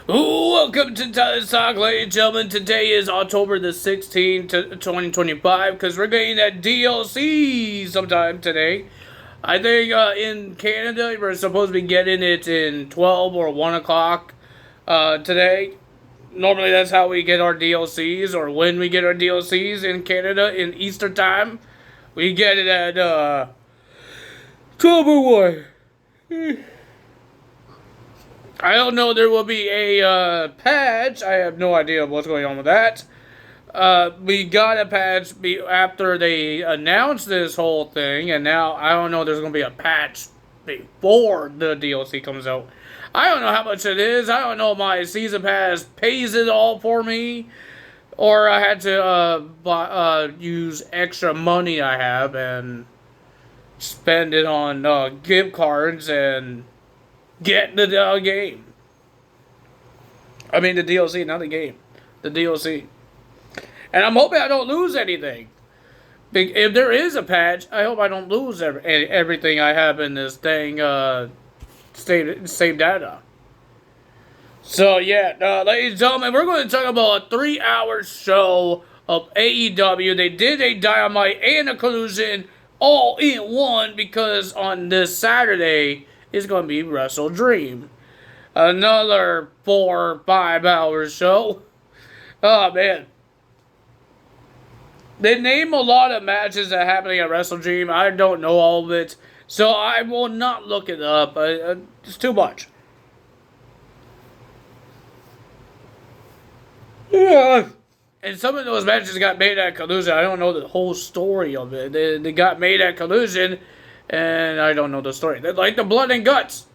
Welcome to Tyler's Talk, ladies and gentlemen. Today is October the 16th, 2025, because we're getting that DLC sometime today. I think in Canada, we're supposed to be getting it in 12 or 1 o'clock today. Normally, that's how we get our DLCs, or when we get our DLCs in Canada in Easter time. We get it at 12 or 1. I don't know, there will be a patch. I have no idea what's going on with that. We got a patch after they announced this whole thing, and now I don't know, there's going to be a patch before the DLC comes out. I don't know how much it is. I don't know if my season pass pays it all for me, or I had to use extra money I have and spend it on gift cards and get the game. I mean the DLC, not the game. The DLC. And I'm hoping I don't lose anything. If there is a patch, I hope I don't lose everything I have in this thing, save data. So yeah, ladies and gentlemen, we're going to talk about a 3-hour show of AEW. They did a Dynamite and a Collision all in one, because on this Saturday is going to be Wrestle Dream. Another 4 or 5 hour show. Oh, man. They name a lot of matches that are happening at Wrestle Dream. I don't know all of it, so I will not look it up. It's too much. Yeah. And some of those matches got made at Collision. I don't know the whole story of it. They got made at Collision, and I don't know the story. They're like the Blood and Guts.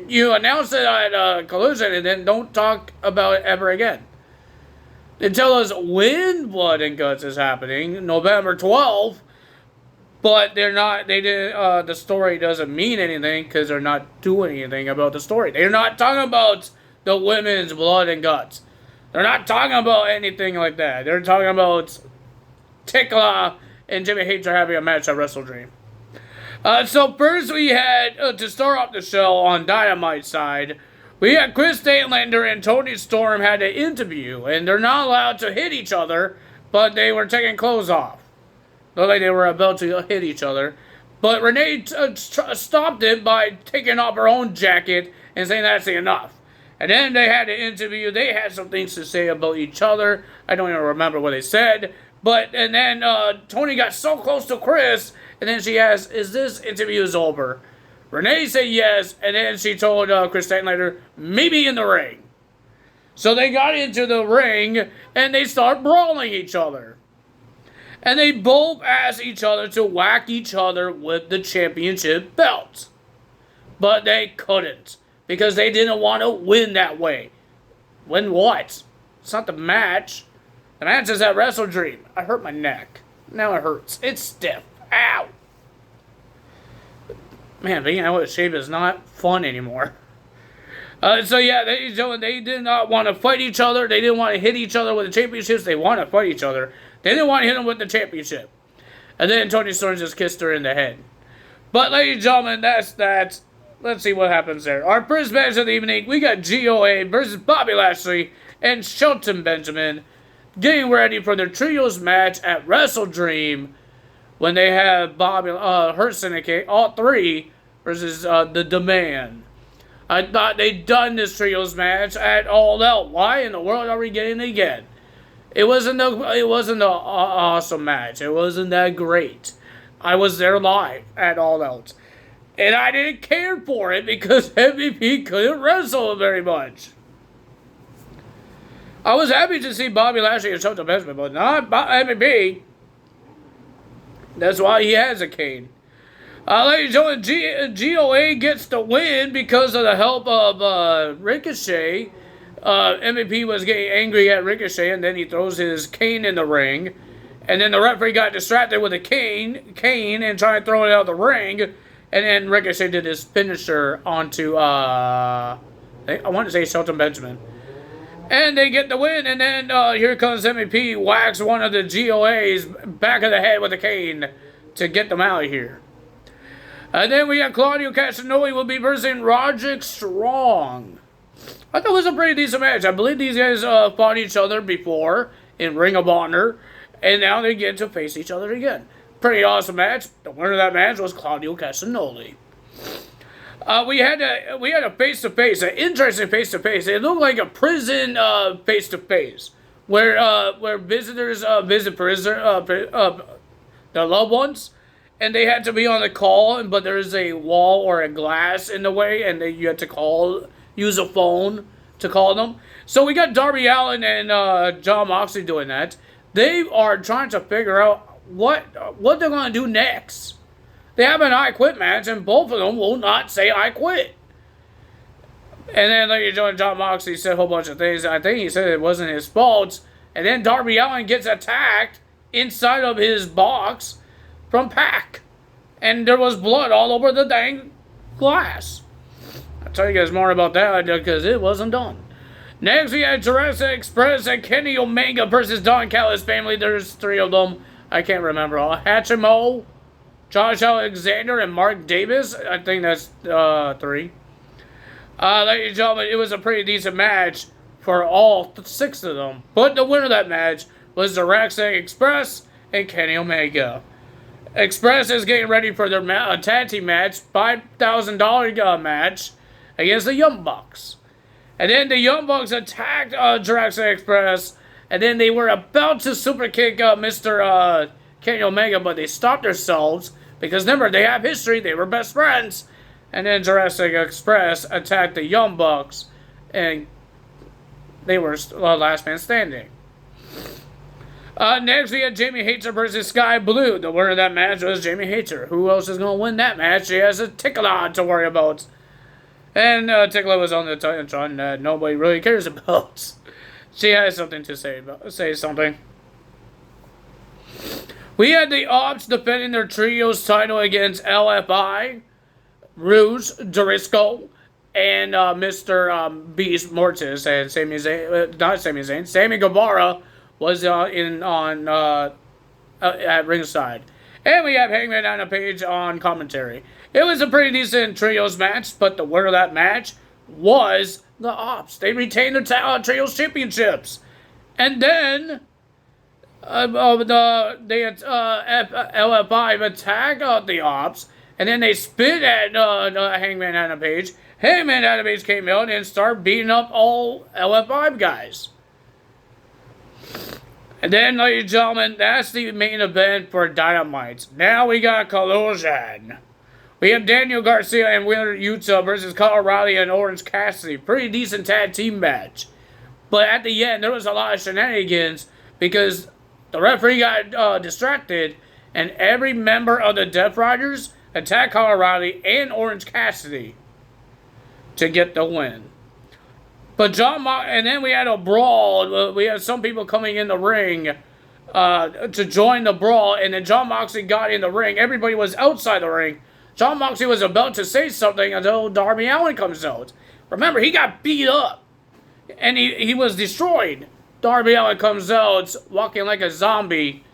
You announce it at Collision and then don't talk about it ever again. They tell us when Blood and Guts is happening, November 12th, but they're not. They didn't. The story doesn't mean anything because they're not doing anything about the story. They're not talking about the women's Blood and Guts. They're not talking about anything like that. They're talking about Tekla and Jimmy Hater having a match at Wrestle Dream. So first we had, to start off the show on Dynamite side, we had Chris Statlander and Tony Storm had an interview, and they're not allowed to hit each other, but they were taking clothes off. Looked like they were about to hit each other. But Renee stopped it by taking off her own jacket and saying that's enough. And then they had an interview. They had some things to say about each other. I don't even remember what they said. And then Tony got so close to Chris, and then she asked, "Is this interview over?" Renee said yes, and then she told Chris Statlander, "Maybe in the ring." So they got into the ring, and they start brawling each other. And they both asked each other to whack each other with the championship belts. But they couldn't, because they didn't want to win that way. Win what? It's not the match. The match is at Wrestle Dream. I hurt my neck. Now it hurts. It's stiff. Ow! Man, being out of shape is not fun anymore. So yeah, they did not want to fight each other. They didn't want to hit each other with the championships. They want to fight each other. They didn't want to hit them with the championship. And then Tony Storm just kissed her in the head. But ladies and gentlemen, that's that. Let's see what happens there. Our first match of the evening, we got GOA versus Bobby Lashley and Shelton Benjamin getting ready for their trios match at Wrestle Dream, when they have Bobby, Hurt Syndicate, all three, versus the Demand. I thought they'd done this trios match at All Out. Why in the world are we getting it again? It wasn't an awesome match. It wasn't that great. I was there live at All Out, and I didn't care for it because MVP couldn't wrestle very much. I was happy to see Bobby Lashley and Shelton Benjamin, but not MVP. That's why he has a cane. Ladies and gentlemen, GOA gets the win because of the help of Ricochet. MVP was getting angry at Ricochet, and then he throws his cane in the ring. And then the referee got distracted with a cane and tried to throw it out the ring. And then Ricochet did his finisher onto, I want to say Shelton Benjamin. And they get the win, and then here comes MVP, whacks one of the GOA's back of the head with a cane to get them out of here. And then we have Claudio Castagnoli will be versing Roderick Strong. I thought it was a pretty decent match. I believe these guys fought each other before in Ring of Honor, and now they get to face each other again. Pretty awesome match. The winner of that match was Claudio Castagnoli. We had a face-to-face, an interesting face-to-face. It looked like a prison face-to-face, where visitors visit their loved ones, and they had to be on the call, but there's a wall or a glass in the way, and you had to use a phone to call them. So we got Darby Allin and Jon Moxley doing that. They are trying to figure out what they're going to do next. They have an I Quit match, and both of them will not say I quit. And then Lady Jon Moxley said a whole bunch of things. I think he said it wasn't his fault. And then Darby Allin gets attacked inside of his box from Pac. And there was blood all over the dang glass. I'll tell you guys more about that because it wasn't done. Next, we had Jurassic Express and Kenny Omega versus Don Callis family. There's 3 of them. I can't remember all. Hachimo, Josh Alexander, and Mark Davis. I think that's 3. Ladies and gentlemen, it was a pretty decent match for all 6 of them. But the winner of that match was Jurassic Express and Kenny Omega. Express is getting ready for their tag team match, $5,000 match against the Young Bucks. And then the Young Bucks attacked Jurassic Express, and then they were about to super kick Mr. Kenny Omega, but they stopped themselves because remember, they have history, they were best friends. And then Jurassic Express attacked the Young Bucks, and they were last man standing. Next, we had Jamie Hayter versus Sky Blue. The winner of that match was Jamie Hayter. Who else is going to win that match? She has a Tickler to worry about. And Tickler was on the Titantron that nobody really cares about. She has something to say something. We had the Ops defending their trios title against LFI, Rouge, Dorisco, and Mr. Beast Mortis and Sami Zayn. Sammy Guevara was at ringside. And we have Hangman on a page on commentary. It was a pretty decent trios match, but the winner of that match was the Ops. They retained their trios championships. And then LF5 attacked the Ops, and then they spit at Hangman on a page. Hangman on a page came out and started beating up all LF5 guys. And then, ladies and gentlemen, that's the main event for Dynamite. Now we got Collision. We have Daniel Garcia and Wheeler Yuta versus Kyle O'Reilly and Orange Cassidy. Pretty decent tag team match. But at the end, there was a lot of shenanigans because the referee got distracted and every member of the Death Riders attacked Kyle O'Reilly and Orange Cassidy to get the win. But and then we had a brawl. We had some people coming in the ring to join the brawl, and then Jon Moxley got in the ring. Everybody was outside the ring. Jon Moxley was about to say something until Darby Allin comes out. Remember, he got beat up, and he was destroyed. Darby Allin comes out, walking like a zombie,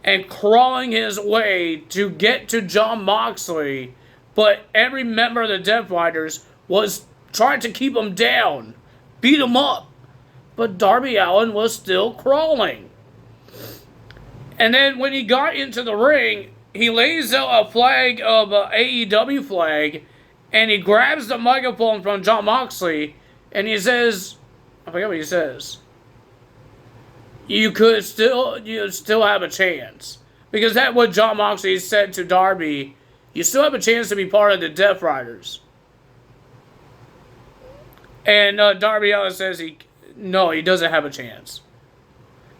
and crawling his way to get to Jon Moxley. But every member of the Death Riders was trying to keep him down, beat him up. But Darby Allin was still crawling. And then when he got into the ring, he lays out a flag of AEW flag, and he grabs the microphone from Jon Moxley, and he says, I forget what he says. You still have a chance. Because that's what Jon Moxley said to Darby. You still have a chance to be part of the Death Riders. And Darby Allin says he doesn't have a chance.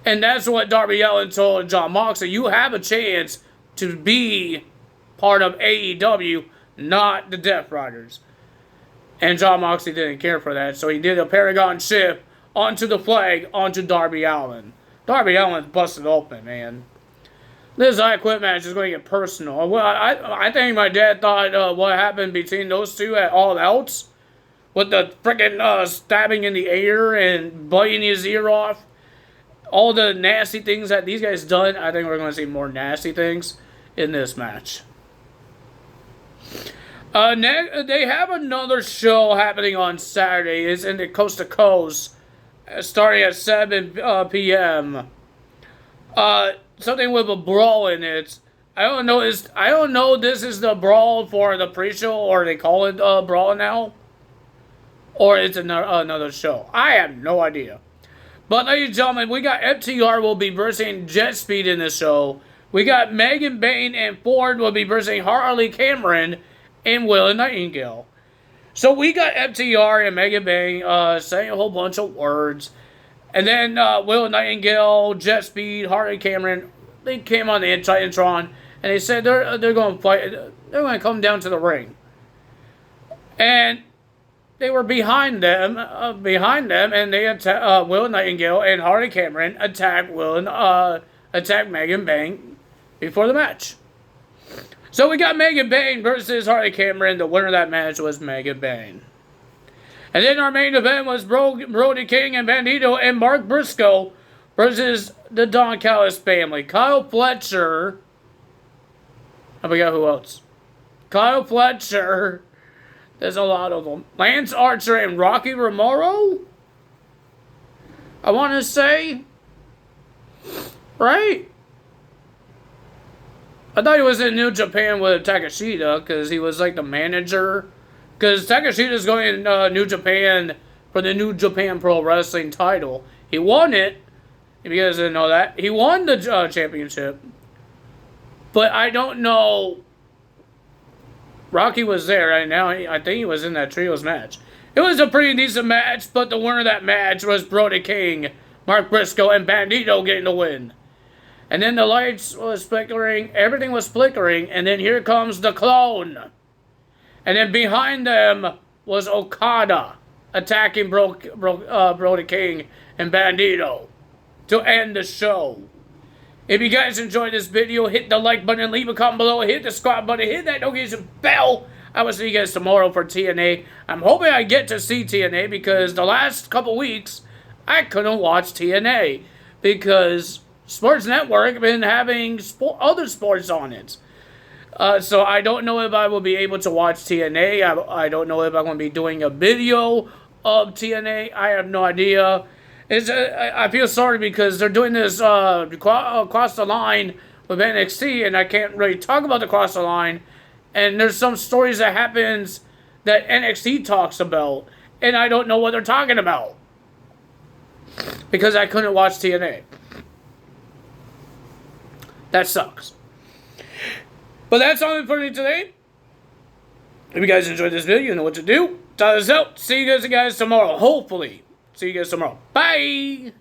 And that's what Darby Allin told Jon Moxley. You have a chance to be part of AEW, not the Death Riders. And Jon Moxley didn't care for that, so he did a Paragon shift onto the flag, onto Darby Allin. Darby Allin's busted open, man. This I Quit match is going to get personal. Well, I think my dad thought what happened between those two at All Out, with the freaking stabbing in the air and biting his ear off, all the nasty things that these guys done, I think we're going to see more nasty things in this match. They have another show happening on Saturday. It's in the Coast to Coast, starting at 7 p.m. Something with a brawl in it. I don't know. I don't know. This is the brawl for the pre-show, or they call it brawl now, or it's another show. I have no idea. But ladies and gentlemen, we got FTR will be versing Jet Speed in the show. We got Megan Bain and Ford will be versing Harley Cameron and Will Nightingale. So we got FTR and Megan Bain saying a whole bunch of words. And then Will Nightingale, Jet Speed, Harley Cameron, they came on the Titantron and they said they're going to fight. They're going to come down to the ring. And they were behind them, and they attacked Will Nightingale and Harley Cameron attacked Megan Bain before the match. So we got Megan Bain versus Harley Cameron. The winner of that match was Megan Bain. And then our main event was Brody King and Bandito and Mark Briscoe versus the Don Callis family. Kyle Fletcher. I forgot who else. Kyle Fletcher. There's a lot of them. Lance Archer and Rocky Romero? I want to say. Right? I thought he was in New Japan with Takeshita because he was like the manager. Because Takeshita's going in New Japan for the New Japan Pro Wrestling title. He won it. If you guys didn't know that. He won the championship. But I don't know. Rocky was there right now. I think he was in that trios match. It was a pretty decent match, but the winner of that match was Brody King, Mark Briscoe, and Bandito getting the win. And then the lights was flickering, everything was flickering, and then here comes the clone. And then behind them was Okada attacking Brody King and Bandito to end the show. If you guys enjoyed this video, hit the like button, leave a comment below, hit the subscribe button, hit that notification bell. I will see you guys tomorrow for TNA. I'm hoping I get to see TNA because the last couple weeks, I couldn't watch TNA because Sports Network been having other sports on it. So I don't know if I will be able to watch TNA. I don't know if I'm going to be doing a video of TNA. I have no idea. I feel sorry because they're doing this across the line with NXT, and I can't really talk about the cross the line. And there's some stories that happens that NXT talks about, and I don't know what they're talking about because I couldn't watch TNA. That sucks. But that's all for me today. If you guys enjoyed this video, you know what to do. Try this out. See you guys tomorrow. Hopefully. See you guys tomorrow. Bye.